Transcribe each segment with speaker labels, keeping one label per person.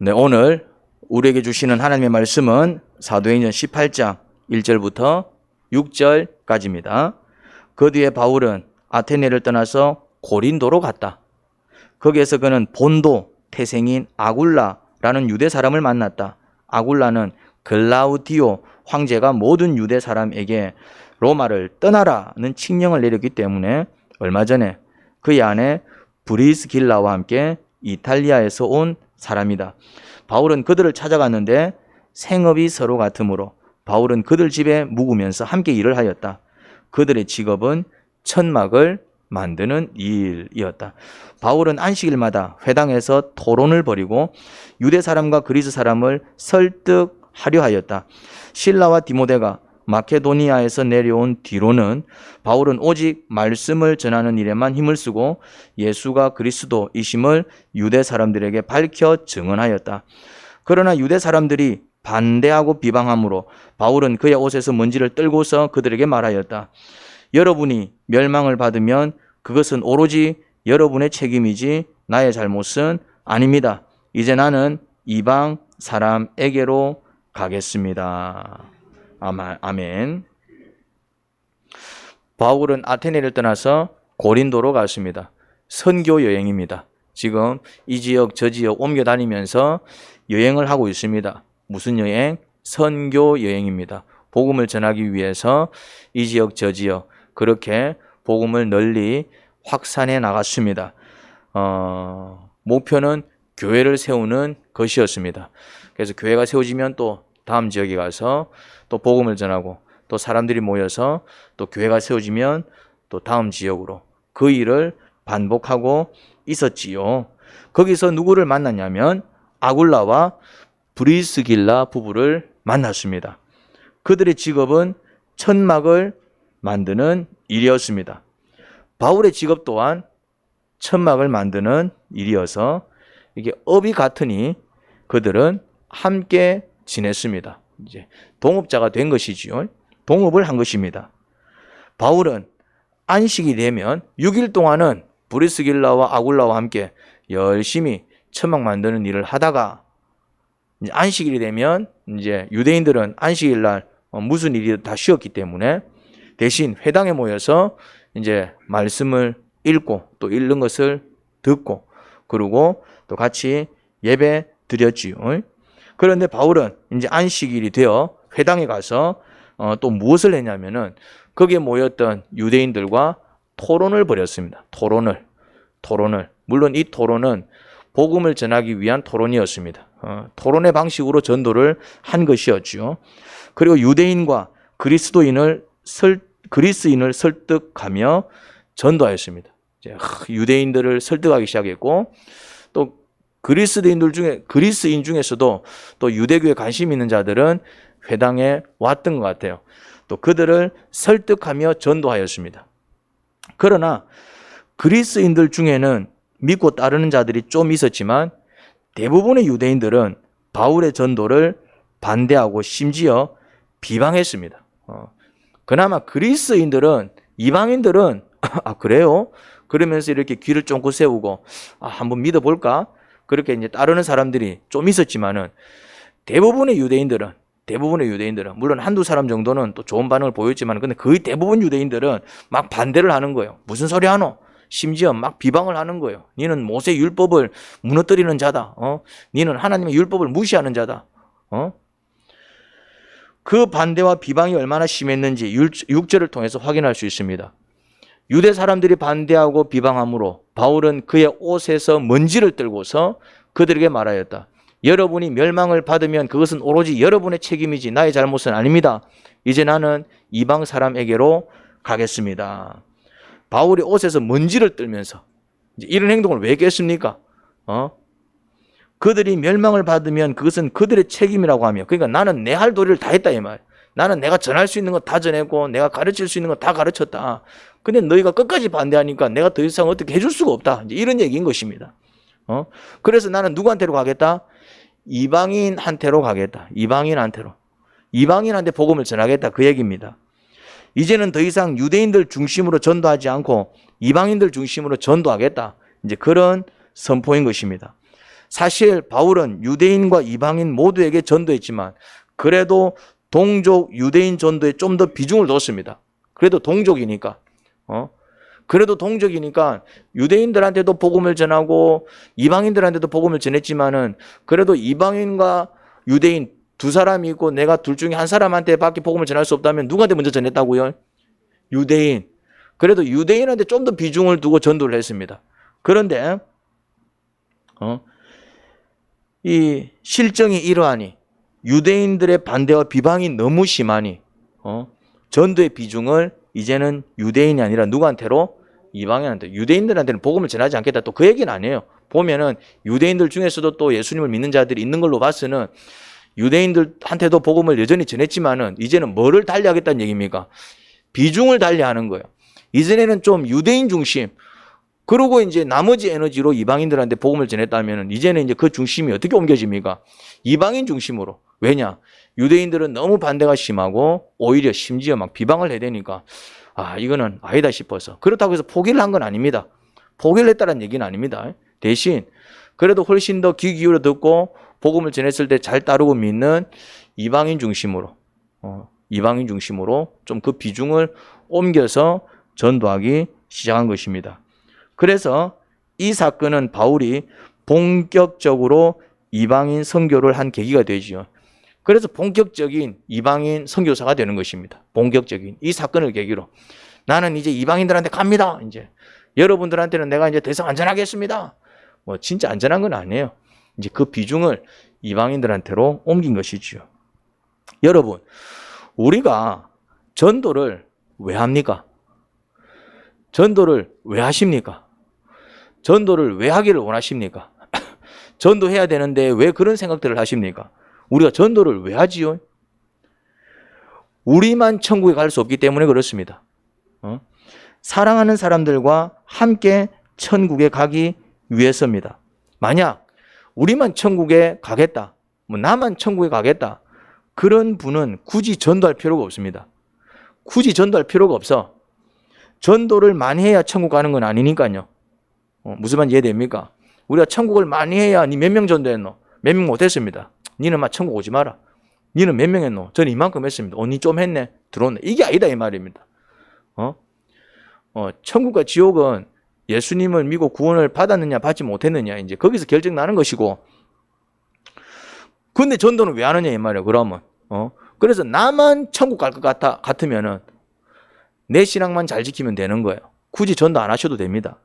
Speaker 1: 네, 오늘 우리에게 주시는 하나님의 말씀은 사도행전 18장 1절부터 6절까지입니다. 그 뒤에 바울은 아테네를 떠나서 고린도로 갔다. 거기에서 그는 본도 태생인 아굴라라는 유대 사람을 만났다. 아굴라는 글라우디오 황제가 모든 유대 사람에게 로마를 떠나라는 칙령을 내렸기 때문에 얼마 전에 그의 아내 브리스길라와 함께 이탈리아에서 온 사람이다. 바울은 그들을 찾아갔는데 생업이 서로 같으므로 바울은 그들 집에 묵으면서 함께 일을 하였다. 그들의 직업은 천막을 만드는 일이었다. 바울은 안식일마다 회당에서 토론을 벌이고 유대 사람과 그리스 사람을 설득하려 하였다. 실라와 디모데가 마케도니아에서 내려온 뒤로는 바울은 오직 말씀을 전하는 일에만 힘을 쓰고 예수가 그리스도이심을 유대 사람들에게 밝혀 증언하였다. 그러나 유대 사람들이 반대하고 비방함으로 바울은 그의 옷에서 먼지를 떨고서 그들에게 말하였다. 여러분이 멸망을 받으면 그것은 오로지 여러분의 책임이지 나의 잘못은 아닙니다. 이제 나는 이방 사람에게로 가겠습니다. 아멘. 바울은 아테네를 떠나서 고린도로 갔습니다. 선교 여행입니다. 지금 이 지역 저 지역 옮겨 다니면서 여행을 하고 있습니다. 무슨 여행? 선교 여행입니다. 복음을 전하기 위해서 이 지역 저 지역 그렇게 복음을 널리 확산해 나갔습니다. 목표는 교회를 세우는 것이었습니다. 그래서 교회가 세워지면 또 다음 지역에 가서 또 복음을 전하고 또 사람들이 모여서 또 교회가 세워지면 또 다음 지역으로 그 일을 반복하고 있었지요. 거기서 누구를 만났냐면 아굴라와 브리스길라 부부를 만났습니다. 그들의 직업은 천막을 만드는 일이었습니다. 바울의 직업 또한 천막을 만드는 일이어서 이게 업이 같으니 그들은 함께 지냈습니다. 이제 동업자가 된 것이지요. 동업을 한 것입니다. 바울은 안식이 되면 6일 동안은 브리스길라와 아굴라와 함께 열심히 천막 만드는 일을 하다가 이제 안식일이 되면 이제 유대인들은 안식일 날 무슨 일이 다 쉬었기 때문에 대신 회당에 모여서 이제 말씀을 읽고 또 읽는 것을 듣고 그리고 또 같이 예배 드렸지요. 그런데 바울은 이제 안식일이 되어 회당에 가서 또 무엇을 했냐면은 거기에 모였던 유대인들과 토론을 벌였습니다. 토론을. 물론 이 토론은 복음을 전하기 위한 토론이었습니다. 토론의 방식으로 전도를 한 것이었죠. 그리고 유대인과 그리스인을 설득하며 전도하였습니다. 이제 유대인들을 설득하기 시작했고 또 그리스인 중에서도 또 유대교에 관심 있는 자들은 회당에 왔던 것 같아요. 또 그들을 설득하며 전도하였습니다. 그러나 그리스인들 중에는 믿고 따르는 자들이 좀 있었지만 대부분의 유대인들은 바울의 전도를 반대하고 심지어 비방했습니다. 그나마 그리스인들은 이방인들은 그래요? 그러면서 이렇게 귀를 쫑긋 세우고 한번 믿어볼까? 그렇게 이제 따르는 사람들이 좀 있었지만은 대부분의 유대인들은 물론 한두 사람 정도는 또 좋은 반응을 보였지만 근데 거의 대부분 유대인들은 막 반대를 하는 거예요. 무슨 소리 하노? 심지어 막 비방을 하는 거예요. 니는 모세 율법을 무너뜨리는 자다. 니는 하나님의 율법을 무시하는 자다. 그 반대와 비방이 얼마나 심했는지 6절을 통해서 확인할 수 있습니다. 유대 사람들이 반대하고 비방함으로 바울은 그의 옷에서 먼지를 떨고서 그들에게 말하였다. 여러분이 멸망을 받으면 그것은 오로지 여러분의 책임이지 나의 잘못은 아닙니다. 이제 나는 이방 사람에게로 가겠습니다. 바울이 옷에서 먼지를 떨면서 이런 행동을 왜 했겠습니까? 그들이 멸망을 받으면 그것은 그들의 책임이라고 하며 그러니까 나는 내 할 도리를 다 했다 이 말. 나는 내가 전할 수 있는 거 다 전했고 내가 가르칠 수 있는 거 다 가르쳤다. 근데 너희가 끝까지 반대하니까 내가 더 이상 어떻게 해줄 수가 없다. 이런 얘기인 것입니다. 그래서 나는 누구한테로 가겠다? 이방인한테로 가겠다. 이방인한테 복음을 전하겠다. 그 얘기입니다. 이제는 더 이상 유대인들 중심으로 전도하지 않고 이방인들 중심으로 전도하겠다. 이제 그런 선포인 것입니다. 사실 바울은 유대인과 이방인 모두에게 전도했지만 그래도 동족 유대인 전도에 좀 더 비중을 뒀습니다. 그래도 동족이니까. 그래도 동족이니까 유대인들한테도 복음을 전하고 이방인들한테도 복음을 전했지만은 그래도 이방인과 유대인 두 사람이 있고 내가 둘 중에 한 사람한테 밖에 복음을 전할 수 없다면 누구한테 먼저 전했다고요? 유대인. 그래도 유대인한테 좀 더 비중을 두고 전도를 했습니다. 그런데 이 실정이 이러하니 유대인들의 반대와 비방이 너무 심하니 전도의 비중을 이제는 유대인이 아니라 누구한테로? 이방인한테. 유대인들한테는 복음을 전하지 않겠다. 또 그 얘기는 아니에요. 보면은 유대인들 중에서도 또 예수님을 믿는 자들이 있는 걸로 봐서는 유대인들한테도 복음을 여전히 전했지만은 이제는 뭐를 달리하겠다는 얘기입니까? 비중을 달리하는 거예요. 이전에는 좀 유대인 중심, 그리고 이제 나머지 에너지로 이방인들한테 복음을 전했다면은 이제는 이제 그 중심이 어떻게 옮겨집니까? 이방인 중심으로. 왜냐? 유대인들은 너무 반대가 심하고 오히려 심지어 막 비방을 해야 되니까 이거는 아니다 싶어서. 그렇다고 해서 포기를 한 건 아닙니다. 포기를 했다는 얘기는 아닙니다. 대신 그래도 훨씬 더 귀 기울여 듣고 복음을 전했을 때 잘 따르고 믿는 이방인 중심으로 좀 그 비중을 옮겨서 전도하기 시작한 것입니다. 그래서 이 사건은 바울이 본격적으로 이방인 선교를 한 계기가 되지요. 그래서 본격적인 이방인 선교사가 되는 것입니다. 본격적인 이 사건을 계기로 나는 이제 이방인들한테 갑니다. 이제 여러분들한테는 내가 이제 더 이상 안전하겠습니다. 뭐 진짜 안전한 건 아니에요. 이제 그 비중을 이방인들한테로 옮긴 것이지요. 여러분, 우리가 전도를 왜 합니까? 전도를 왜 하십니까? 전도를 왜 하기를 원하십니까? 전도해야 되는데 왜 그런 생각들을 하십니까? 우리가 전도를 왜 하지요? 우리만 천국에 갈 수 없기 때문에 그렇습니다. 사랑하는 사람들과 함께 천국에 가기 위해서입니다. 만약 우리만 천국에 가겠다, 나만 천국에 가겠다, 그런 분은 굳이 전도할 필요가 없습니다. 굳이 전도할 필요가 없어. 전도를 많이 해야 천국 가는 건 아니니까요. 무슨 말인지 이해됩니까? 우리가 천국을 많이 해야 니 몇 명 전도했노? 몇 명 못했습니다. 니는 막 천국 오지 마라. 니는 몇 명 했노? 저는 이만큼 했습니다. 니 좀 했네? 들어온네. 이게 아니다 이 말입니다. 천국과 지옥은 예수님을 믿고 구원을 받았느냐 받지 못했느냐 이제 거기서 결정 나는 것이고, 근데 전도는 왜 하느냐 이 말이에요. 그러면 그래서 나만 천국 갈 것 같으면은 내 신앙만 잘 지키면 되는 거예요. 굳이 전도 안 하셔도 됩니다.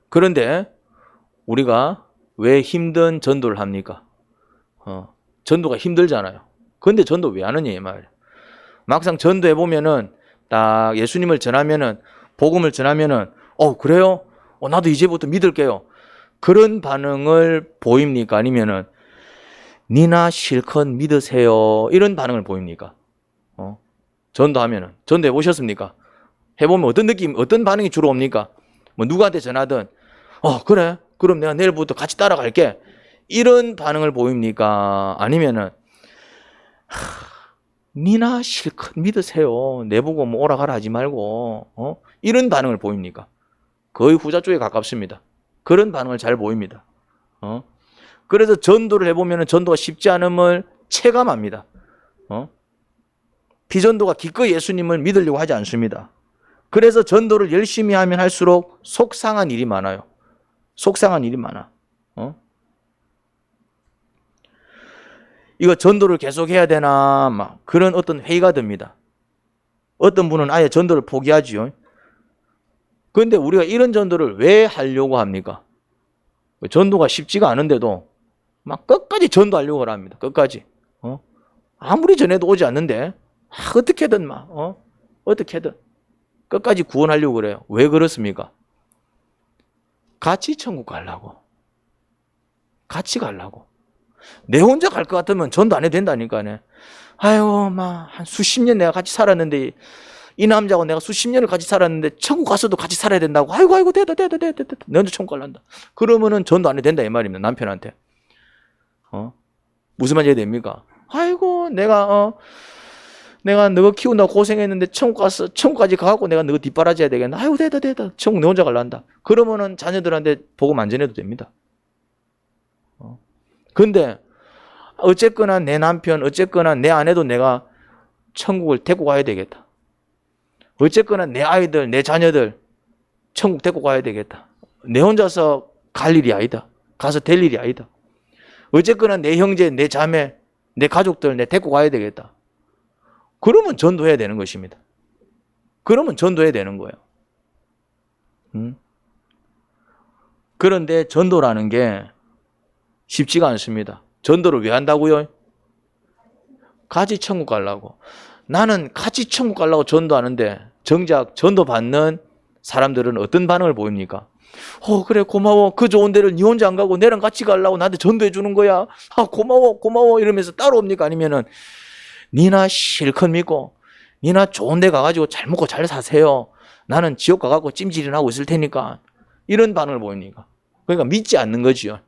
Speaker 1: 그런데 우리가 왜 힘든 전도를 합니까? 전도가 힘들잖아요. 근데 전도 왜 하느냐 이 말이에요. 막상 전도해 보면은 딱 예수님을 전하면은, 복음을 전하면은 그래요? 나도 이제부터 믿을게요. 그런 반응을 보입니까? 아니면은 니나 실컷 믿으세요 이런 반응을 보입니까? 전도하면은, 전도해 보셨습니까? 해보면 어떤 느낌, 어떤 반응이 주로 옵니까? 뭐 누구한테 전하든 그래 그럼 내가 내일부터 같이 따라갈게 이런 반응을 보입니까? 아니면은 니나 실컷 믿으세요, 내보고 뭐 오라가라 하지 말고 이런 반응을 보입니까? 거의 후자 쪽에 가깝습니다. 그런 반응을 잘 보입니다. 그래서 전도를 해보면 전도가 쉽지 않음을 체감합니다. 비전도가 기꺼이 예수님을 믿으려고 하지 않습니다. 그래서 전도를 열심히 하면 할수록 속상한 일이 많아요. 속상한 일이 많아. 이거 전도를 계속 해야 되나 막 그런 어떤 회의가 듭니다. 어떤 분은 아예 전도를 포기하지요. 그런데 우리가 이런 전도를 왜 하려고 합니까? 전도가 쉽지가 않은데도 막 끝까지 전도하려고 합니다. 끝까지. 아무리 전해도 오지 않는데 어떻게든 어떻게든 끝까지 구원하려고 그래요. 왜 그렇습니까? 같이 천국 가려고. 같이 가려고. 내 혼자 갈 것 같으면 전도 안 해도 된다니까요. 아유, 한 수십 년 내가 같이 살았는데, 이 남자하고 내가 수십 년을 같이 살았는데, 천국 가서도 같이 살아야 된다고. 아이고, 됐다. 내 혼자 천국 갈란다. 그러면은 전도 안 해도 된다, 이 말입니다. 남편한테. 무슨 말인지 됩니까? 아이고 내가 너 키운다고 고생했는데 천국까지 가고 내가 너 뒷바라지 해야 되겠나? 아이고 됐다 천국 내 혼자 갈란다. 그러면은 자녀들한테 복음 안 전해도 됩니다. 근데 어쨌거나 내 남편, 어쨌거나 내 아내도 내가 천국을 데리고 가야 되겠다. 어쨌거나 내 아이들, 내 자녀들 천국 데리고 가야 되겠다. 내 혼자서 갈 일이 아니다. 가서 될 일이 아니다. 어쨌거나 내 형제, 내 자매, 내 가족들 내 데리고 가야 되겠다. 그러면 전도해야 되는 것입니다. 그러면 전도해야 되는 거예요. 그런데 전도라는 게 쉽지가 않습니다. 전도를 왜 한다고요? 같이 천국 가려고. 나는 같이 천국 가려고 전도하는데 정작 전도받는 사람들은 어떤 반응을 보입니까? 그래 고마워. 그 좋은 데를 니 혼자 안 가고 내랑 같이 가려고 나한테 전도해 주는 거야. 고마워 이러면서 따라옵니까? 아니면은 니나 실컷 믿고 니나 좋은 데 가가지고 잘 먹고 잘 사세요. 나는 지옥 가가지고 찜질이나 하고 있을 테니까. 이런 반응을 보입니까? 그러니까 믿지 않는 거지요.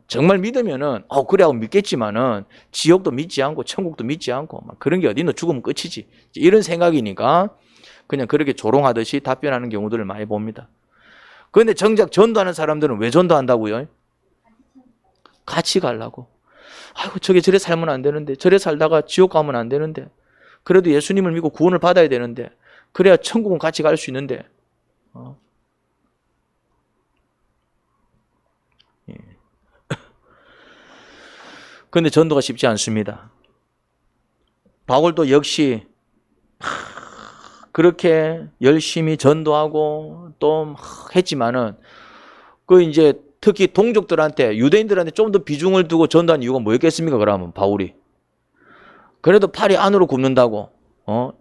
Speaker 1: 정말 믿으면은 그래 하고 믿겠지만은 지옥도 믿지 않고 천국도 믿지 않고 막 그런 게 어디 있노? 죽으면 끝이지. 이런 생각이니까 그냥 그렇게 조롱하듯이 답변하는 경우들을 많이 봅니다. 그런데 정작 전도하는 사람들은 왜 전도한다고요? 같이 가려고. 아이고 저게 저래 살면 안 되는데, 저래 살다가 지옥 가면 안 되는데, 그래도 예수님을 믿고 구원을 받아야 되는데, 그래야 천국은 같이 갈 수 있는데. 그런데 전도가 쉽지 않습니다. 바울도 역시 그렇게 열심히 전도하고 또 했지만은 이제 특히 동족들한테, 유대인들한테 좀 더 비중을 두고 전도한 이유가 뭐였겠습니까? 그러면 바울이 그래도 팔이 안으로 굽는다고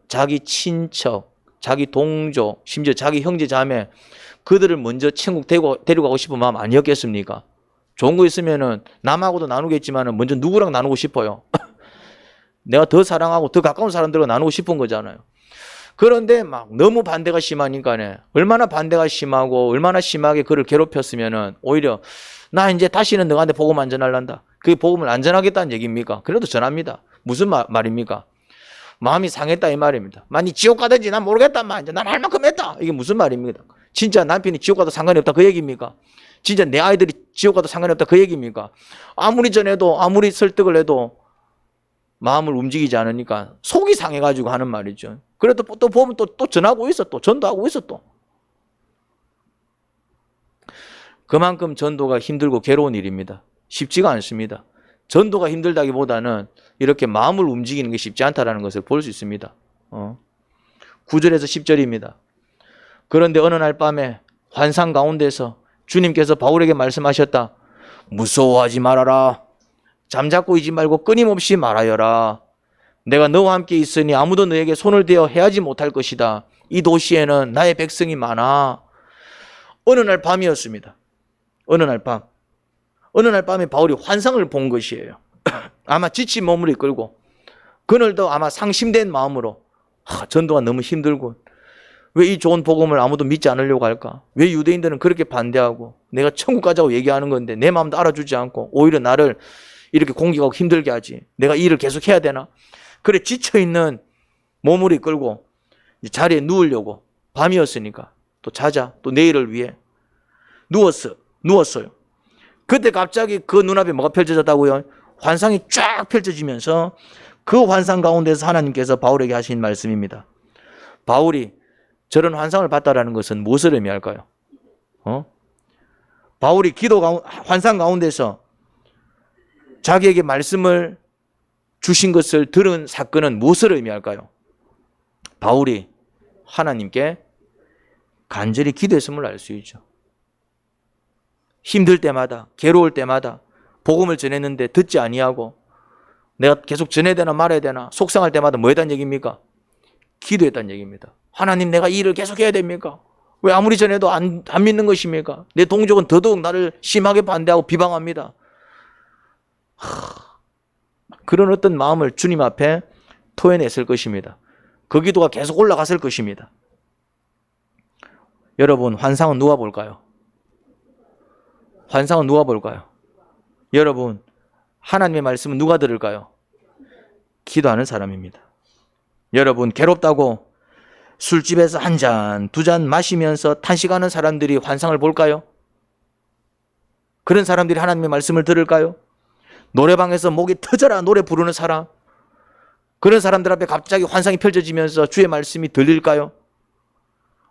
Speaker 1: 자기 친척, 자기 동족, 심지어 자기 형제 자매 그들을 먼저 천국 데려가고 싶은 마음 아니었겠습니까? 좋은 거 있으면은 남하고도 나누겠지만은 먼저 누구랑 나누고 싶어요? 내가 더 사랑하고 더 가까운 사람들과 나누고 싶은 거잖아요. 그런데 막 너무 반대가 심하니까네. 얼마나 반대가 심하고 얼마나 심하게 그를 괴롭혔으면은 오히려 나 이제 다시는 너한테 복음 안 전할란다. 그게 복음을 안 전하겠다는 얘기입니까? 그래도 전합니다. 무슨 말입니까? 마음이 상했다 이 말입니다. 만약 지옥 가든지 난 모르겠단 말이야. 난 할 만큼 했다. 이게 무슨 말입니까? 진짜 남편이 지옥 가도 상관이 없다 그 얘기입니까? 진짜 내 아이들이 지옥 가도 상관이 없다 그 얘기입니까? 아무리 전해도 아무리 설득을 해도 마음을 움직이지 않으니까 속이 상해가지고 하는 말이죠. 그래도 또 보면 또 전하고 있어, 또 전도하고 있어 또. 그만큼 전도가 힘들고 괴로운 일입니다. 쉽지가 않습니다. 전도가 힘들다기보다는 이렇게 마음을 움직이는 게 쉽지 않다는 것을 볼 수 있습니다. 9절에서 10절입니다. 그런데 어느 날 밤에 환상 가운데서 주님께서 바울에게 말씀하셨다. 무서워하지 말아라. 잠자코 있지 말고 끊임없이 말하여라. 내가 너와 함께 있으니 아무도 너에게 손을 대어 해하지 못할 것이다. 이 도시에는 나의 백성이 많아. 어느 날 밤이었습니다. 어느 날 밤에 바울이 환상을 본 것이에요. 아마 지친 몸을 이끌고 그늘도 아마 상심된 마음으로 전도가 너무 힘들고 왜 이 좋은 복음을 아무도 믿지 않으려고 할까? 왜 유대인들은 그렇게 반대하고 내가 천국 가자고 얘기하는 건데 내 마음도 알아주지 않고 오히려 나를 이렇게 공격하고 힘들게 하지. 내가 이 일을 계속 해야 되나? 그래 지쳐있는 몸을 이끌고 자리에 누우려고 밤이었으니까 또 자자 또 내일을 위해 누웠어요. 그때 갑자기 그 눈앞에 뭐가 펼쳐졌다고요? 환상이 쫙 펼쳐지면서 그 환상 가운데서 하나님께서 바울에게 하신 말씀입니다. 바울이 저런 환상을 봤다라는 것은 무엇을 의미할까요? 바울이 환상 가운데서 자기에게 말씀을 주신 것을 들은 사건은 무엇을 의미할까요? 바울이 하나님께 간절히 기도했음을 알 수 있죠. 힘들 때마다, 괴로울 때마다 복음을 전했는데 듣지 아니하고 내가 계속 전해야 되나 말아야 되나 속상할 때마다 뭐 했다는 얘기입니까? 기도했다는 얘기입니다. 하나님 내가 이 일을 계속 해야 됩니까? 왜 아무리 전해도 안 믿는 것입니까? 내 동족은 더더욱 나를 심하게 반대하고 비방합니다. 그런 어떤 마음을 주님 앞에 토해냈을 것입니다. 그 기도가 계속 올라갔을 것입니다. 여러분 환상은 누가 볼까요? 환상은 누가 볼까요? 여러분 하나님의 말씀은 누가 들을까요? 기도하는 사람입니다. 여러분, 괴롭다고 술집에서 한 잔, 두 잔 마시면서 탄식하는 사람들이 환상을 볼까요? 그런 사람들이 하나님의 말씀을 들을까요? 노래방에서 목이 터져라 노래 부르는 사람, 그런 사람들 앞에 갑자기 환상이 펼쳐지면서 주의 말씀이 들릴까요?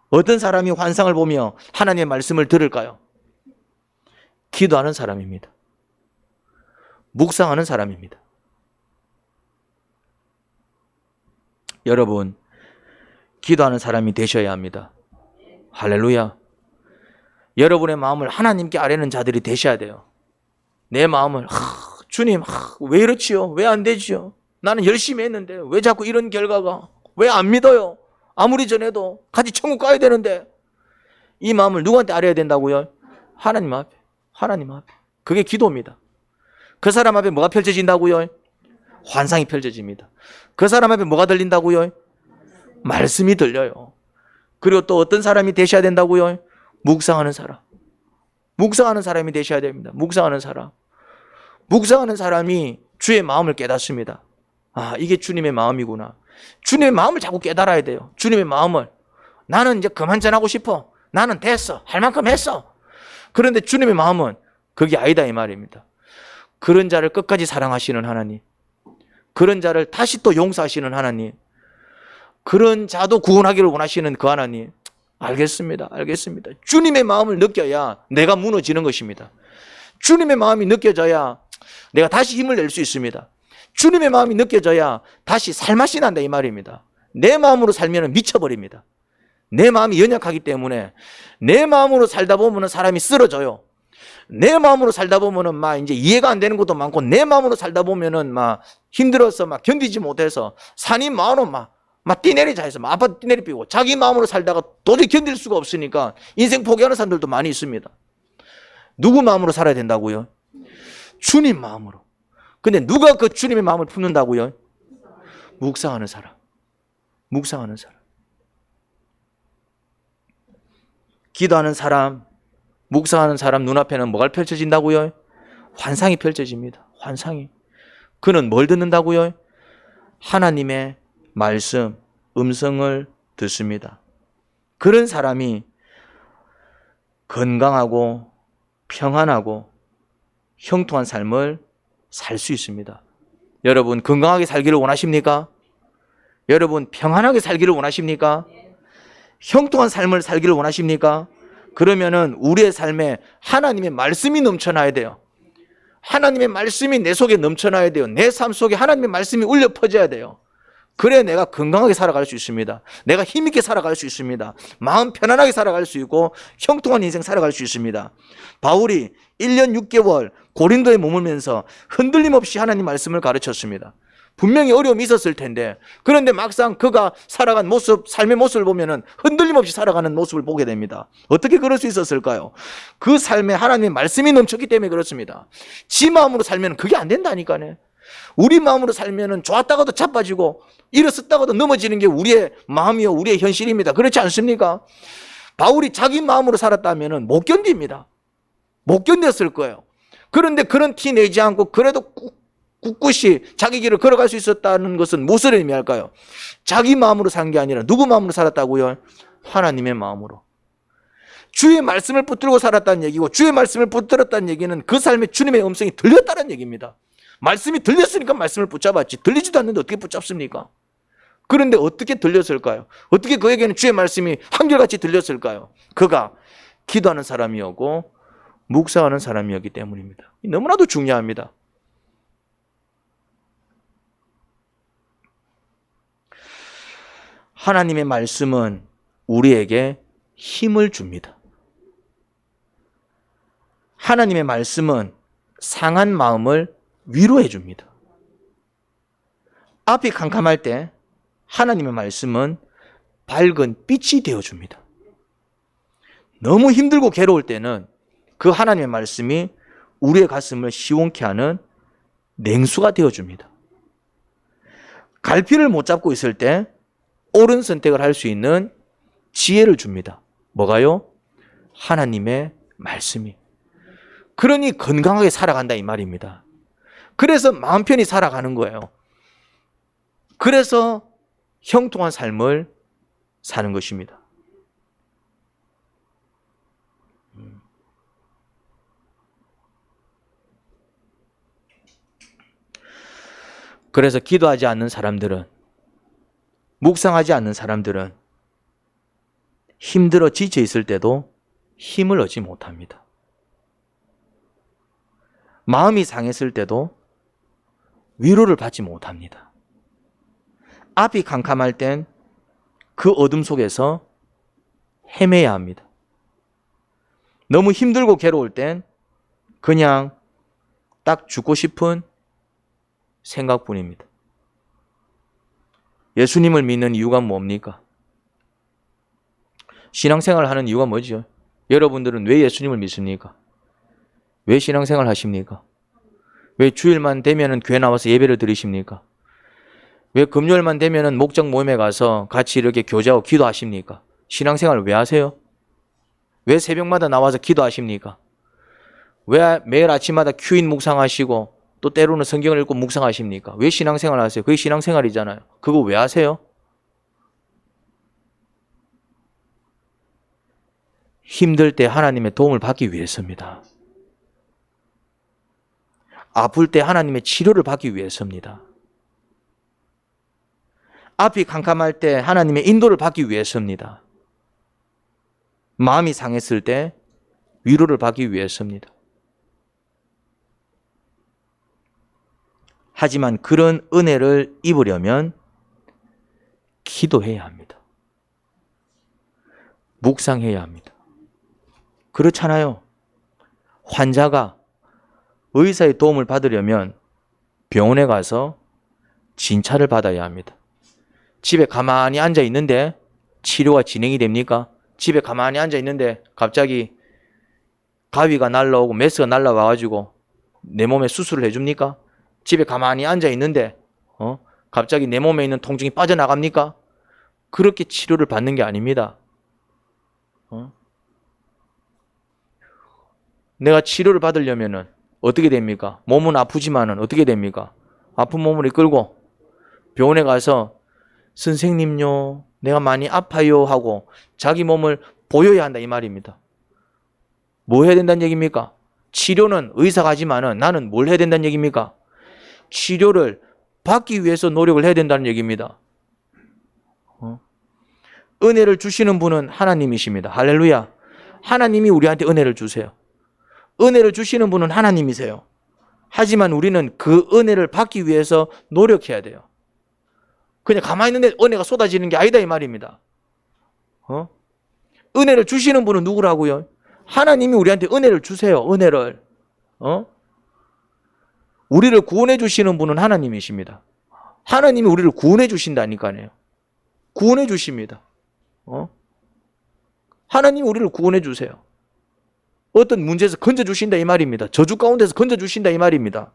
Speaker 1: 어떤 사람이 환상을 보며 하나님의 말씀을 들을까요? 기도하는 사람입니다. 묵상하는 사람입니다. 여러분, 기도하는 사람이 되셔야 합니다. 할렐루야. 여러분의 마음을 하나님께 아뢰는 자들이 되셔야 돼요. 내 마음을 주님 왜 이렇지요? 왜 안 되지요? 나는 열심히 했는데 왜 자꾸 이런 결과가? 왜 안 믿어요? 아무리 전해도 같이 천국 가야 되는데. 이 마음을 누구한테 아뢰야 된다고요? 하나님 앞에. 하나님 앞에. 그게 기도입니다. 그 사람 앞에 뭐가 펼쳐진다고요? 환상이 펼쳐집니다. 그 사람 앞에 뭐가 들린다고요? 말씀이 들려요. 그리고 또 어떤 사람이 되셔야 된다고요? 묵상하는 사람. 묵상하는 사람이 되셔야 됩니다. 묵상하는 사람. 묵상하는 사람이 주의 마음을 깨닫습니다. 아, 이게 주님의 마음이구나. 주님의 마음을 자꾸 깨달아야 돼요. 주님의 마음을. 나는 이제 그만 전하고 싶어. 나는 됐어. 할 만큼 했어. 그런데 주님의 마음은 그게 아니다 이 말입니다. 그런 자를 끝까지 사랑하시는 하나님. 그런 자를 다시 또 용서하시는 하나님. 그런 자도 구원하기를 원하시는 그 하나님. 알겠습니다. 알겠습니다. 주님의 마음을 느껴야 내가 무너지는 것입니다. 주님의 마음이 느껴져야 내가 다시 힘을 낼 수 있습니다. 주님의 마음이 느껴져야 다시 살맛이 난다 이 말입니다. 내 마음으로 살면 미쳐버립니다. 내 마음이 연약하기 때문에 내 마음으로 살다 보면 사람이 쓰러져요. 내 마음으로 살다 보면은 막 이제 이해가 안 되는 것도 많고, 내 마음으로 살다 보면은 막 힘들어서 막 견디지 못해서 산이 많어 막 뛰내리자 해서 막 아파트 뛰내리 피고, 자기 마음으로 살다가 도저히 견딜 수가 없으니까 인생 포기하는 사람들도 많이 있습니다. 누구 마음으로 살아야 된다고요? 주님 마음으로. 근데 누가 그 주님의 마음을 품는다고요? 묵상하는 사람. 묵상하는 사람. 기도하는 사람, 묵상하는 사람 눈앞에는 뭐가 펼쳐진다고요? 환상이 펼쳐집니다. 환상이. 그는 뭘 듣는다고요? 하나님의 말씀, 음성을 듣습니다. 그런 사람이 건강하고 평안하고 형통한 삶을 살 수 있습니다. 여러분, 건강하게 살기를 원하십니까? 여러분, 평안하게 살기를 원하십니까? 형통한 삶을 살기를 원하십니까? 그러면은 우리의 삶에 하나님의 말씀이 넘쳐나야 돼요. 하나님의 말씀이 내 속에 넘쳐나야 돼요. 내 삶 속에 하나님의 말씀이 울려 퍼져야 돼요. 그래 내가 건강하게 살아갈 수 있습니다. 내가 힘있게 살아갈 수 있습니다. 마음 편안하게 살아갈 수 있고 형통한 인생 살아갈 수 있습니다. 바울이 1년 6개월 고린도에 머물면서 흔들림 없이 하나님 말씀을 가르쳤습니다. 분명히 어려움이 있었을 텐데, 그런데 막상 그가 살아간 모습, 삶의 모습을 보면은 흔들림 없이 살아가는 모습을 보게 됩니다. 어떻게 그럴 수 있었을까요? 그 삶에 하나님의 말씀이 넘쳤기 때문에 그렇습니다. 지 마음으로 살면 그게 안 된다니까요. 우리 마음으로 살면은 좋았다가도 자빠지고 일어섰다가도 넘어지는 게 우리의 마음이요, 우리의 현실입니다. 그렇지 않습니까? 바울이 자기 마음으로 살았다면은 못 견딥니다. 못 견뎠을 거예요. 그런데 그런 티 내지 않고 그래도 꿋꿋이 자기 길을 걸어갈 수 있었다는 것은 무엇을 의미할까요? 자기 마음으로 산 게 아니라 누구 마음으로 살았다고요? 하나님의 마음으로. 주의 말씀을 붙들고 살았다는 얘기고, 주의 말씀을 붙들었다는 얘기는 그 삶에 주님의 음성이 들렸다는 얘기입니다. 말씀이 들렸으니까 말씀을 붙잡았지, 들리지도 않는데 어떻게 붙잡습니까? 그런데 어떻게 들렸을까요? 어떻게 그에게는 주의 말씀이 한결같이 들렸을까요? 그가 기도하는 사람이었고 묵상하는 사람이었기 때문입니다. 너무나도 중요합니다. 하나님의 말씀은 우리에게 힘을 줍니다. 하나님의 말씀은 상한 마음을 위로해 줍니다. 앞이 캄캄할 때 하나님의 말씀은 밝은 빛이 되어 줍니다. 너무 힘들고 괴로울 때는 그 하나님의 말씀이 우리의 가슴을 시원케 하는 냉수가 되어 줍니다. 갈피를 못 잡고 있을 때 옳은 선택을 할 수 있는 지혜를 줍니다. 뭐가요? 하나님의 말씀이. 그러니 건강하게 살아간다 이 말입니다. 그래서 마음 편히 살아가는 거예요. 그래서 형통한 삶을 사는 것입니다. 그래서 기도하지 않는 사람들은, 묵상하지 않는 사람들은 힘들어 지쳐 있을 때도 힘을 얻지 못합니다. 마음이 상했을 때도 위로를 받지 못합니다. 앞이 캄캄할 땐 그 어둠 속에서 헤매야 합니다. 너무 힘들고 괴로울 땐 그냥 딱 죽고 싶은 생각뿐입니다. 예수님을 믿는 이유가 뭡니까? 신앙생활 하는 이유가 뭐죠? 여러분들은 왜 예수님을 믿습니까? 왜 신앙생활 하십니까? 왜 주일만 되면은 교회 나와서 예배를 드리십니까? 왜 금요일만 되면은 목적 모임에 가서 같이 이렇게 교제하고 기도하십니까? 신앙생활을 왜 하세요? 왜 새벽마다 나와서 기도하십니까? 왜 매일 아침마다 큐인 묵상하시고 또 때로는 성경을 읽고 묵상하십니까? 왜 신앙생활 하세요? 그게 신앙생활이잖아요. 그거 왜 하세요? 힘들 때 하나님의 도움을 받기 위해서입니다. 아플 때 하나님의 치료를 받기 위해서입니다. 앞이 캄캄할 때 하나님의 인도를 받기 위해서입니다. 마음이 상했을 때 위로를 받기 위해서입니다. 하지만 그런 은혜를 입으려면 기도해야 합니다. 묵상해야 합니다. 그렇잖아요. 환자가 의사의 도움을 받으려면 병원에 가서 진찰을 받아야 합니다. 집에 가만히 앉아 있는데 치료가 진행이 됩니까? 집에 가만히 앉아 있는데 갑자기 가위가 날라오고 메스가 날라와가지고 내 몸에 수술을 해줍니까? 집에 가만히 앉아 있는데 갑자기 내 몸에 있는 통증이 빠져나갑니까? 그렇게 치료를 받는 게 아닙니다. 내가 치료를 받으려면은 어떻게 됩니까? 몸은 아프지만은 어떻게 됩니까? 아픈 몸을 이끌고 병원에 가서 선생님요, 내가 많이 아파요 하고 자기 몸을 보여야 한다 이 말입니다. 뭐 해야 된다는 얘기입니까? 치료는 의사가 하지만은 나는 뭘 해야 된다는 얘기입니까? 치료를 받기 위해서 노력을 해야 된다는 얘기입니다. 은혜를 주시는 분은 하나님이십니다. 할렐루야. 하나님이 우리한테 은혜를 주세요. 은혜를 주시는 분은 하나님이세요. 하지만 우리는 그 은혜를 받기 위해서 노력해야 돼요. 그냥 가만히 있는데 은혜가 쏟아지는 게 아니다 이 말입니다. 은혜를 주시는 분은 누구라고요? 하나님이 우리한테 은혜를 주세요. 은혜를. 우리를 구원해 주시는 분은 하나님이십니다. 하나님이 우리를 구원해 주신다니까요. 구원해 주십니다. 하나님이 우리를 구원해 주세요. 어떤 문제에서 건져 주신다 이 말입니다. 저주 가운데서 건져 주신다 이 말입니다.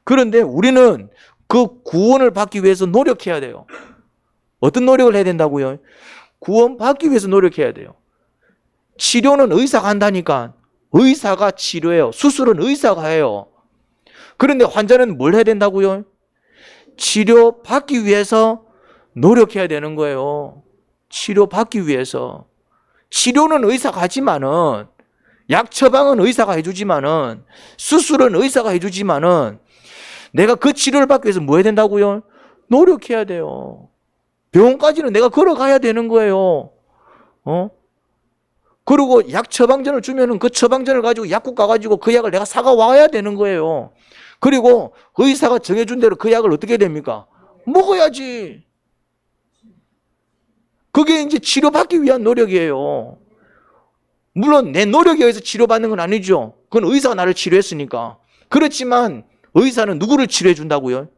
Speaker 1: 그런데 우리는 그 구원을 받기 위해서 노력해야 돼요. 어떤 노력을 해야 된다고요? 구원 받기 위해서 노력해야 돼요. 치료는 의사가 한다니까. 의사가 치료해요. 수술은 의사가 해요. 그런데 환자는 뭘 해야 된다고요? 치료 받기 위해서 노력해야 되는 거예요. 치료 받기 위해서. 치료는 의사가 하지만은, 약 처방은 의사가 해주지만은, 수술은 의사가 해주지만은, 내가 그 치료를 받기 위해서 뭐 해야 된다고요? 노력해야 돼요. 병원까지는 내가 걸어가야 되는 거예요. 그리고 약 처방전을 주면은 그 처방전을 가지고 약국 가가지고 그 약을 내가 사가 와야 되는 거예요. 그리고 의사가 정해준 대로 그 약을 어떻게 됩니까? 먹어야지. 그게 이제 치료받기 위한 노력이에요. 물론 내 노력에 의해서 치료받는 건 아니죠. 그건 의사가 나를 치료했으니까. 그렇지만 의사는 누구를 치료해 준다고요?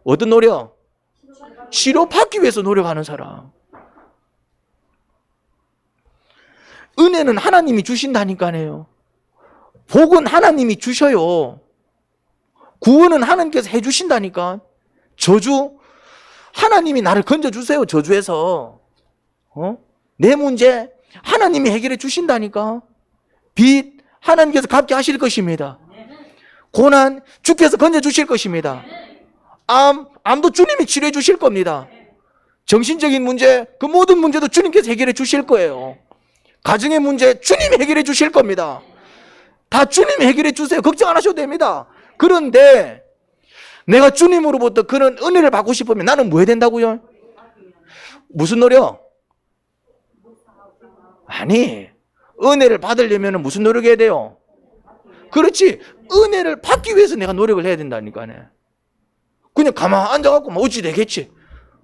Speaker 1: 어떤 노력? 치료받기 위해서 노력하는 사람. 은혜는 하나님이 주신다니까요. 복은 하나님이 주셔요. 구원은 하나님께서 해주신다니까. 저주? 하나님이 나를 건져주세요. 저주에서. 내 문제 하나님이 해결해 주신다니까. 빚 하나님께서 갚게 하실 것입니다. 고난 주께서 건져주실 것입니다. 암 암도 주님이 치료해 주실 겁니다. 정신적인 문제, 그 모든 문제도 주님께서 해결해 주실 거예요. 가정의 문제 주님이 해결해 주실 겁니다. 다 주님이 해결해 주세요. 걱정 안 하셔도 됩니다. 그런데 내가 주님으로부터 그런 은혜를 받고 싶으면 나는 뭐 해야 된다고요? 무슨 노력? 아니, 은혜를 받으려면 무슨 노력해야 돼요? 그렇지. 은혜를 받기 위해서 내가 노력을 해야 된다니까요. 그냥 가만 앉아갖고 어찌 되겠지.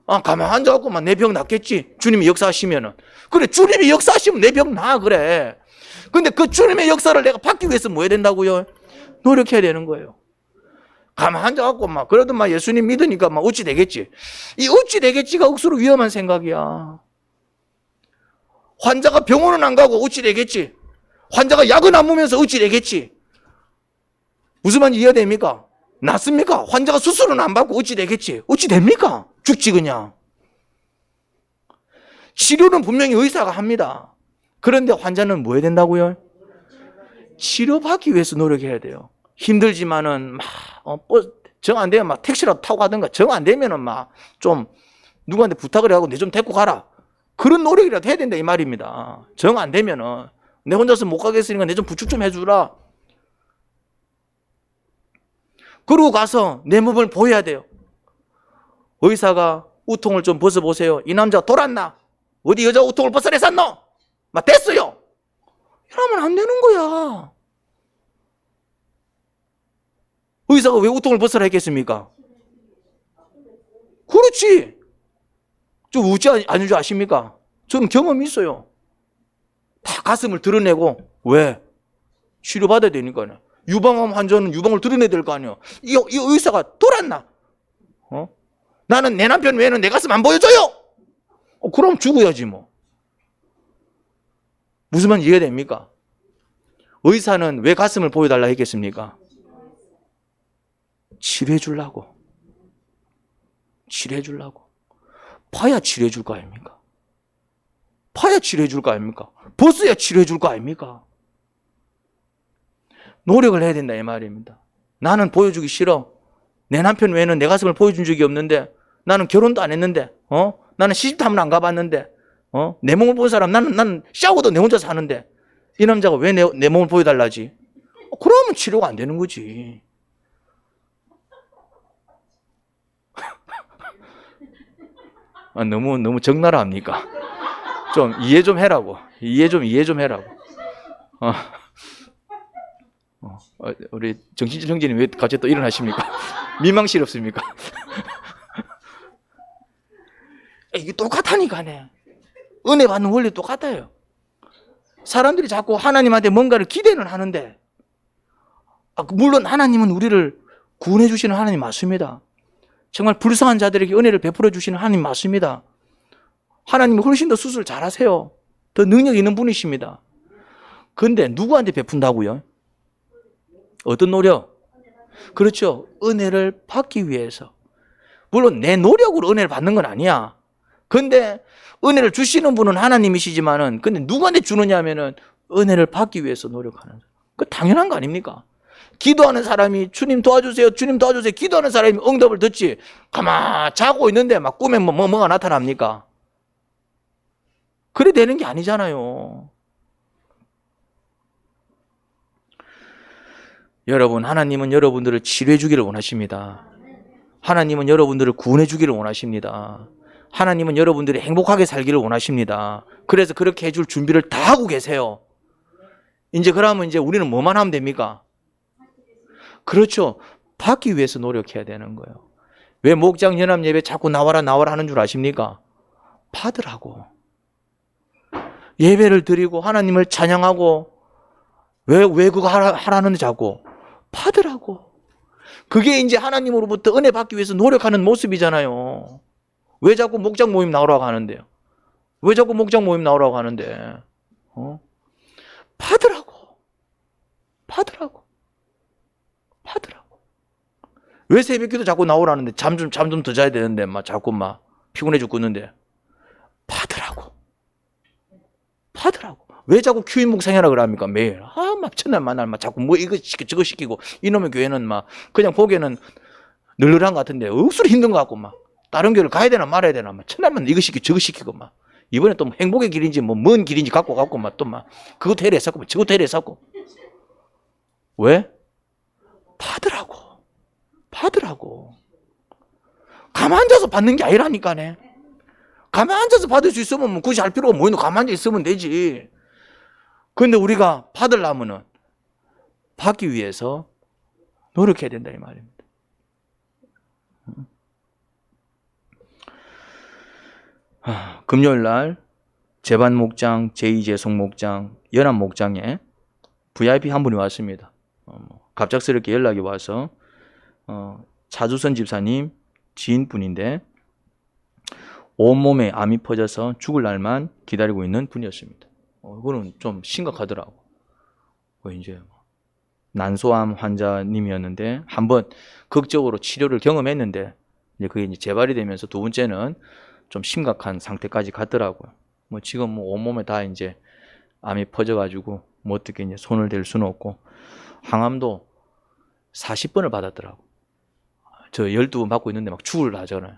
Speaker 1: 가만 앉아갖고 내 병 낫겠지. 주님이 역사하시면은. 그래, 주님이 역사하시면 내 병 나, 그래. 근데 그 주님의 역사를 내가 받기 위해서 뭐 해야 된다고요? 노력해야 되는 거예요. 가만 앉아갖고 그래도 예수님 믿으니까 어찌 되겠지. 이 어찌 되겠지가 억수로 위험한 생각이야. 환자가 병원은 안 가고 어찌 되겠지. 환자가 약은 안 먹으면서 어찌 되겠지. 무슨 말인지 이해됩니까? 낫습니까? 환자가 수술은 안 받고 어찌 되겠지. 어찌 됩니까? 죽지 그냥. 치료는 분명히 의사가 합니다. 그런데 환자는 뭐 해야 된다고요? 치료받기 위해서 노력해야 돼요. 힘들지만은 정 안 되면 택시라도 타고 가든가, 정 안 되면은 좀 누구한테 부탁을 하고 내 좀 데리고 가라. 그런 노력이라도 해야 된다 이 말입니다. 정 안 되면은 내 혼자서 못 가겠으니까 내 좀 부축 좀 해주라. 그러고 가서 내 몸을 보여야 돼요. 의사가 우통을 좀 벗어보세요. 이 남자가 돌았나? 어디 여자 우통을 벗어내었노? 됐어요. 이러면 안 되는 거야. 의사가 왜 우통을 벗으라 했겠습니까? 그렇지. 좀 웃지 않은 줄 아십니까? 저는 경험이 있어요. 다 가슴을 드러내고. 왜? 치료받아야 되니까요. 유방암 환자는 유방을 드러내야 될 거 아니에요. 이 의사가 돌았나? 나는 내 남편 외에는 내 가슴 안 보여줘요. 그럼 죽어야지 뭐. 무슨 말인지 이해됩니까? 의사는 왜 가슴을 보여달라 했겠습니까? 치료해 주려고. 치료해 주려고. 봐야 치료해 줄 거 아닙니까? 봐야 치료해 줄 거 아닙니까? 벗어야 치료해 줄 거 아닙니까? 노력을 해야 된다 이 말입니다. 나는 보여주기 싫어. 내 남편 외에는 내 가슴을 보여준 적이 없는데, 나는 결혼도 안 했는데, 나는 시집탐을 안 가봤는데, 내 몸을 본 사람, 나는 샤워도 내 혼자 사는데, 이 남자가 왜 내 몸을 보여달라지? 그러면 치료가 안 되는 거지. 너무 적나라합니까? 좀 이해 좀 해라고. 이해 좀 해라고. 우리 정신질 형제님 왜 갑자기 또 일어나십니까? 민망스럽습니까? 이게 똑같다니까네. 은혜 받는 원리 똑같아요. 사람들이 자꾸 하나님한테 뭔가를 기대는 하는데, 물론 하나님은 우리를 구원해 주시는 하나님 맞습니다. 정말 불쌍한 자들에게 은혜를 베풀어 주시는 하나님 맞습니다. 하나님은 훨씬 더 수술 잘하세요. 더 능력 있는 분이십니다. 그런데 누구한테 베푼다고요? 어떤 노력? 그렇죠. 은혜를 받기 위해서. 물론 내 노력으로 은혜를 받는 건 아니야. 근데 은혜를 주시는 분은 하나님이시지만은, 근데 누구한테 주느냐 하면은 은혜를 받기 위해서 노력하는. 그 당연한 거 아닙니까? 기도하는 사람이 주님 도와주세요, 주님 도와주세요. 기도하는 사람이 응답을 듣지. 가만 자고 있는데 꿈에 뭐가 나타납니까? 그래 되는 게 아니잖아요. 여러분, 하나님은 여러분들을 치료해 주기를 원하십니다. 하나님은 여러분들을 구원해 주기를 원하십니다. 하나님은 여러분들이 행복하게 살기를 원하십니다. 그래서 그렇게 해줄 준비를 다 하고 계세요. 그러면 우리는 뭐만 하면 됩니까? 그렇죠. 받기 위해서 노력해야 되는 거예요. 왜 목장 연합 예배 자꾸 나와라 하는 줄 아십니까? 받으라고. 예배를 드리고 하나님을 찬양하고, 왜 그거 하라는데 자꾸 받으라고. 그게 하나님으로부터 은혜 받기 위해서 노력하는 모습이잖아요. 왜 자꾸 목장 모임 나오라고 하는데요? 왜 자꾸 목장 모임 나오라고 하는데? 받으라고. 왜 새벽기도 자꾸 나오라는데? 잠 좀 더 자야 되는데 자꾸 피곤해 죽겠는데. 받으라고. 왜 자꾸 큐인 묵상해라 그럽니까? 매일. 첫날 만날 자꾸 이거 시키고 저거 시키고, 이놈의 교회는 그냥 보기에는 널널한 것 같은데 억수로 힘든 것 같고 막 다른 교회를 가야 되나 말아야 되나 막 천하면 이거 시키고 저거 시키고 막 이번에 또 행복의 길인지 뭐 먼 길인지 갖고 막 또 막 그것도 해라 했었고 저것도 해라 했었고 왜? 받으라고 가만 앉아서 받는 게 아니라니까네. 가만 앉아서 받을 수 있으면 뭐 굳이 할 필요가 뭐 있노. 가만히 있으면 되지. 그런데 우리가 받으려면은 받기 위해서 노력해야 된다 이 말입니다. 금요일 날 재반 목장, 제2재송 목장, 연합 목장에 VIP 한 분이 왔습니다. 갑작스럽게 연락이 와서 차주선 집사님 지인분인데 온몸에 암이 퍼져서 죽을 날만 기다리고 있는 분이었습니다. 이거는 좀 심각하더라고. 이제 난소암 환자님이었는데 한번 극적으로 치료를 경험했는데 이제 그게 이제 재발이 되면서 두 번째는 좀 심각한 상태까지 갔더라고요. 지금 온몸에 다 이제 암이 퍼져가지고 어떻게 이제 손을 댈 수는 없고 항암도 40번을 받았더라고. 저 12번 받고 있는데 막 죽을 하잖아요.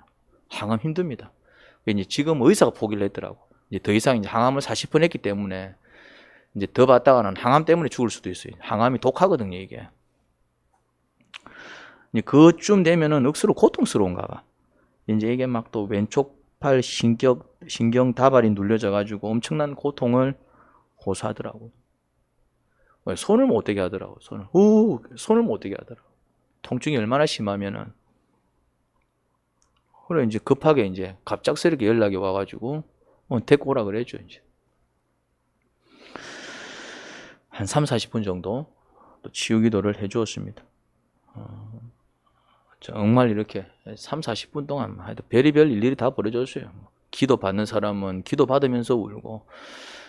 Speaker 1: 항암 힘듭니다. 이제 지금 의사가 포기를 했더라고. 이제 더 이상 이제 항암을 40번 했기 때문에 이제 더 받다가는 항암 때문에 죽을 수도 있어요. 항암이 독하거든요, 이게. 이제 그쯤 되면은 억수로 고통스러운가 봐. 이제 이게 막 또 왼쪽 팔 신경 다발이 눌려져 가지고 엄청난 고통을 호소하더라고요. 손을 못 대게 하더라고요. 손을 못 대게 하더라고요. 통증이 얼마나 심하면은. 그래 이제 급하게 이제 갑작스럽게 연락이 와가지고 데리고 오라 그랬죠. 이제 한 3-40분 정도 또 치유 기도를 해주었습니다. 정말 이렇게 3-40분 동안 하여튼 별의별 일일이 다 벌어졌어요. 기도 받는 사람은 기도 받으면서 울고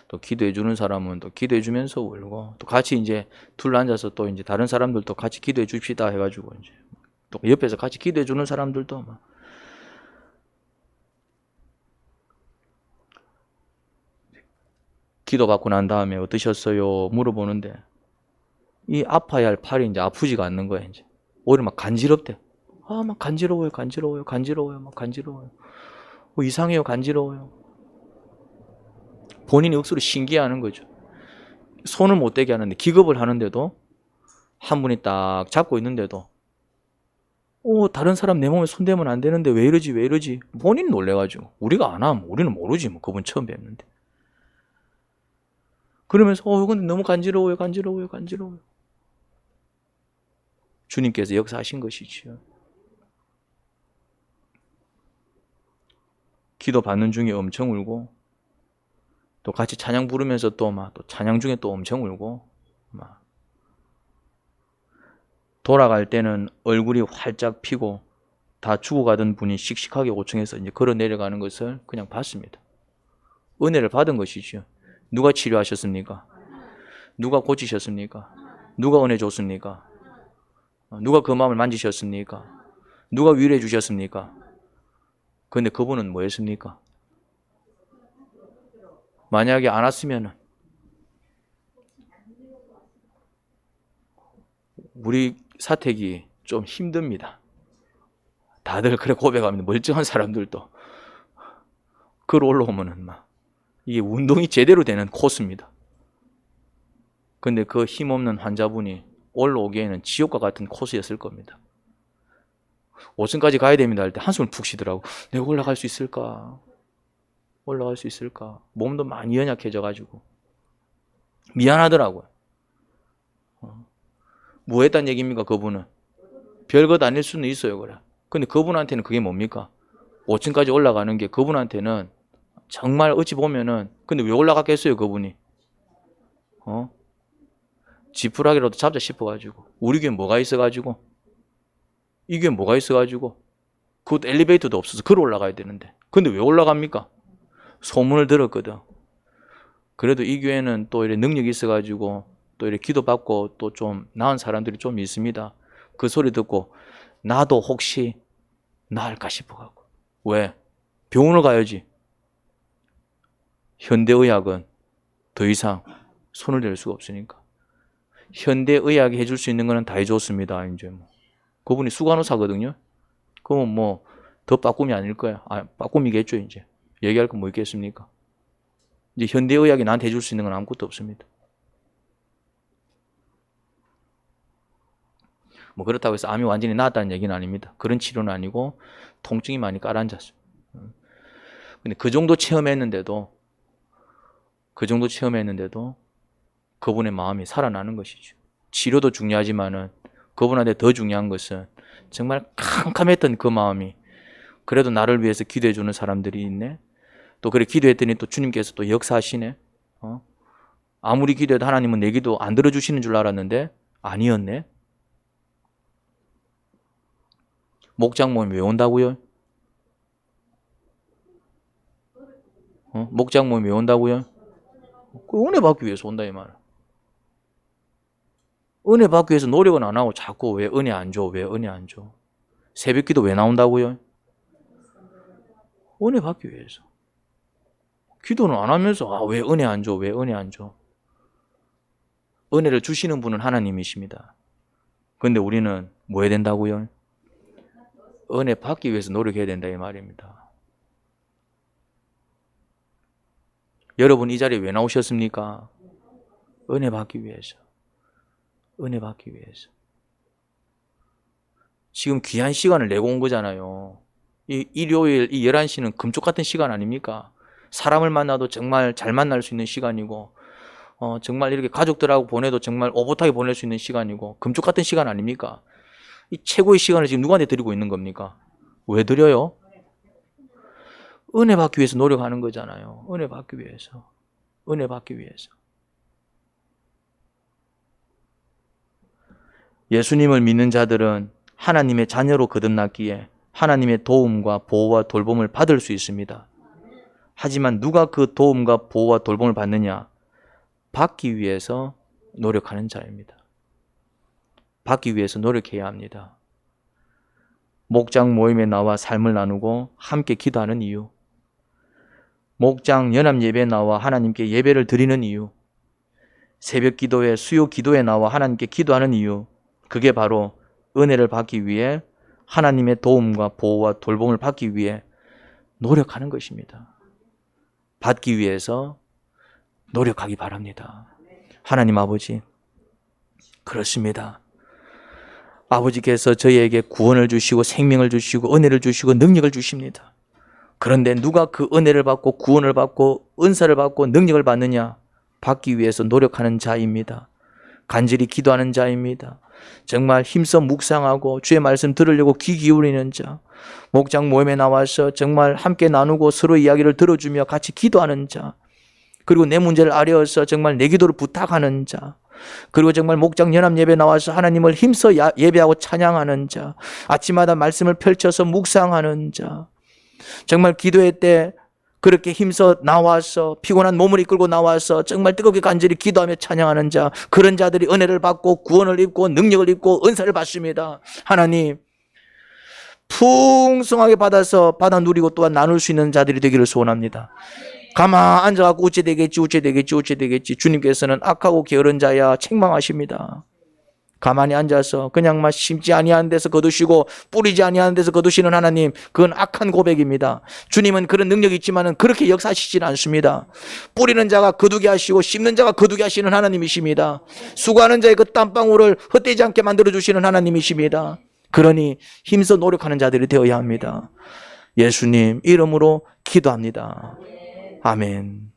Speaker 1: 또 기도해 주는 사람은 또 기도해 주면서 울고 또 같이 이제 둘 앉아서 또 이제 다른 사람들도 같이 기도해 줍시다 해가지고 이제 또 옆에서 같이 기도해 주는 사람들도 막 기도 받고 난 다음에 어떠셨어요? 물어보는데 이 아파야 할 팔이 이제 아프지가 않는 거야. 이제 오히려 막 간지럽대. 막 간지러워요. 막 간지러워요. 이상해요. 간지러워요. 본인이 억수로 신기해하는 거죠. 손을 못 대게 하는데 기겁을 하는데도 한 분이 딱 잡고 있는데도 다른 사람 내 몸에 손 대면 안 되는데 왜 이러지? 본인 놀래가지고 우리가 안 하면 우리는 모르지 뭐 그분 처음 뵙는데 그러면서 이건 너무 간지러워요. 주님께서 역사하신 것이지요. 기도 받는 중에 엄청 울고 또 같이 찬양 부르면서 또 찬양 중에 또 엄청 울고 막 돌아갈 때는 얼굴이 활짝 피고 다 죽어가던 분이 씩씩하게 5층에서 이제 걸어 내려가는 것을 그냥 봤습니다. 은혜를 받은 것이지요. 누가 치료하셨습니까? 누가 고치셨습니까? 누가 은혜 줬습니까? 누가 그 마음을 만지셨습니까? 누가 위로해 주셨습니까? 그런데 그분은 뭐 했습니까? 만약에 안 왔으면 우리 사택이 좀 힘듭니다. 다들 그래 고백합니다. 멀쩡한 사람들도 글 올라오면은 이게 운동이 제대로 되는 코스입니다. 근데 그 힘없는 환자분이 올라오기에는 지옥과 같은 코스였을 겁니다. 5층까지 가야 됩니다 할 때 한숨을 푹 쉬더라고. 내가 올라갈 수 있을까? 몸도 많이 연약해져가지고 미안하더라고요. 뭐 했단 얘기입니까 그분은? 별것 아닐 수는 있어요. 그래. 근데 그분한테는 그게 뭡니까? 5층까지 올라가는 게 그분한테는 정말 어찌 보면은 근데 왜 올라갔겠어요 그분이? 지푸라기라도 잡자 싶어가지고 우리 교회 뭐가 있어가지고 이 교회 뭐가 있어가지고 그것도 엘리베이터도 없어서 걸어 올라가야 되는데 근데 왜 올라갑니까? 소문을 들었거든. 그래도 이 교회는 또 이렇게 능력이 있어가지고 또 이렇게 기도받고 또 좀 나은 사람들이 좀 있습니다. 그 소리 듣고 나도 혹시 나을까 싶어가지고. 왜? 병원을 가야지. 현대의학은 더 이상 손을 댈 수가 없으니까. 현대의학이 해줄 수 있는 거는 다 해줬습니다. 이제 그분이 수간호사거든요. 그러면 뭐 더 빠꿈이 아닐 거야. 빠꿈이겠죠 이제. 얘기할 건 뭐 있겠습니까? 이제 현대의학이 나한테 해줄 수 있는 건 아무것도 없습니다. 뭐 그렇다고 해서 암이 완전히 나았다는 얘기는 아닙니다. 그런 치료는 아니고 통증이 많이 깔아앉았어요. 근데 그 정도 체험했는데도 그분의 마음이 살아나는 것이죠. 치료도 중요하지만은 그분한테 더 중요한 것은 정말 캄캄했던 그 마음이 그래도 나를 위해서 기도해 주는 사람들이 있네. 또 그래 기도했더니 또 주님께서 또 역사하시네. 아무리 기도해도 하나님은 내 기도 안 들어주시는 줄 알았는데 아니었네. 목장 모임 왜 온다고요? 목장 모임 왜 온다고요? 그 은혜 받기 위해서 온다 이 말. 은혜 받기 위해서 노력은 안 하고 자꾸 왜 은혜 안 줘? 왜 은혜 안 줘? 새벽 기도 왜 나온다고요? 은혜 받기 위해서. 기도는 안 하면서 왜 은혜 안 줘? 왜 은혜 안 줘? 은혜를 주시는 분은 하나님이십니다. 그런데 우리는 뭐 해야 된다고요? 은혜 받기 위해서 노력해야 된다 이 말입니다. 여러분 이 자리에 왜 나오셨습니까? 은혜 받기 위해서. 은혜 받기 위해서. 지금 귀한 시간을 내고 온 거잖아요. 이 일요일 이 11시는 금쪽 같은 시간 아닙니까? 사람을 만나도 정말 잘 만날 수 있는 시간이고 정말 이렇게 가족들하고 보내도 정말 오붓하게 보낼 수 있는 시간이고 금쪽 같은 시간 아닙니까? 이 최고의 시간을 지금 누구한테 드리고 있는 겁니까? 왜 드려요? 은혜 받기 위해서 노력하는 거잖아요. 은혜 받기 위해서. 은혜 받기 위해서. 예수님을 믿는 자들은 하나님의 자녀로 거듭났기에 하나님의 도움과 보호와 돌봄을 받을 수 있습니다. 하지만 누가 그 도움과 보호와 돌봄을 받느냐? 받기 위해서 노력하는 자입니다. 받기 위해서 노력해야 합니다. 목장 모임에 나와 삶을 나누고 함께 기도하는 이유, 목장 연합 예배에 나와 하나님께 예배를 드리는 이유, 새벽 기도회, 수요 기도에 나와 하나님께 기도하는 이유, 그게 바로 은혜를 받기 위해 하나님의 도움과 보호와 돌봄을 받기 위해 노력하는 것입니다. 받기 위해서 노력하기 바랍니다. 하나님 아버지, 그렇습니다. 아버지께서 저희에게 구원을 주시고 생명을 주시고 은혜를 주시고 능력을 주십니다. 그런데 누가 그 은혜를 받고 구원을 받고 은사를 받고 능력을 받느냐? 받기 위해서 노력하는 자입니다. 간절히 기도하는 자입니다. 정말 힘써 묵상하고 주의 말씀 들으려고 귀 기울이는 자, 목장 모임에 나와서 정말 함께 나누고 서로 이야기를 들어주며 같이 기도하는 자, 그리고 내 문제를 아뢰어서 정말 내 기도를 부탁하는 자, 그리고 정말 목장 연합 예배 나와서 하나님을 힘써 예배하고 찬양하는 자, 아침마다 말씀을 펼쳐서 묵상하는 자, 정말 기도회 때 그렇게 힘써 나와서 피곤한 몸을 이끌고 나와서 정말 뜨겁게 간절히 기도하며 찬양하는 자, 그런 자들이 은혜를 받고 구원을 입고 능력을 입고 은사를 받습니다. 하나님, 풍성하게 받아 누리고 또한 나눌 수 있는 자들이 되기를 소원합니다. 가만 앉아갖고 어찌 되겠지. 주님께서는 악하고 게으른 자야 책망하십니다. 가만히 앉아서 그냥 막 심지 아니하는 데서 거두시고 뿌리지 아니하는 데서 거두시는 하나님, 그건 악한 고백입니다. 주님은 그런 능력이 있지만은 그렇게 역사하시지는 않습니다. 뿌리는 자가 거두게 하시고 심는 자가 거두게 하시는 하나님이십니다. 수고하는 자의 그 땀방울을 헛되지 않게 만들어주시는 하나님이십니다. 그러니 힘써 노력하는 자들이 되어야 합니다. 예수님 이름으로 기도합니다. 아멘.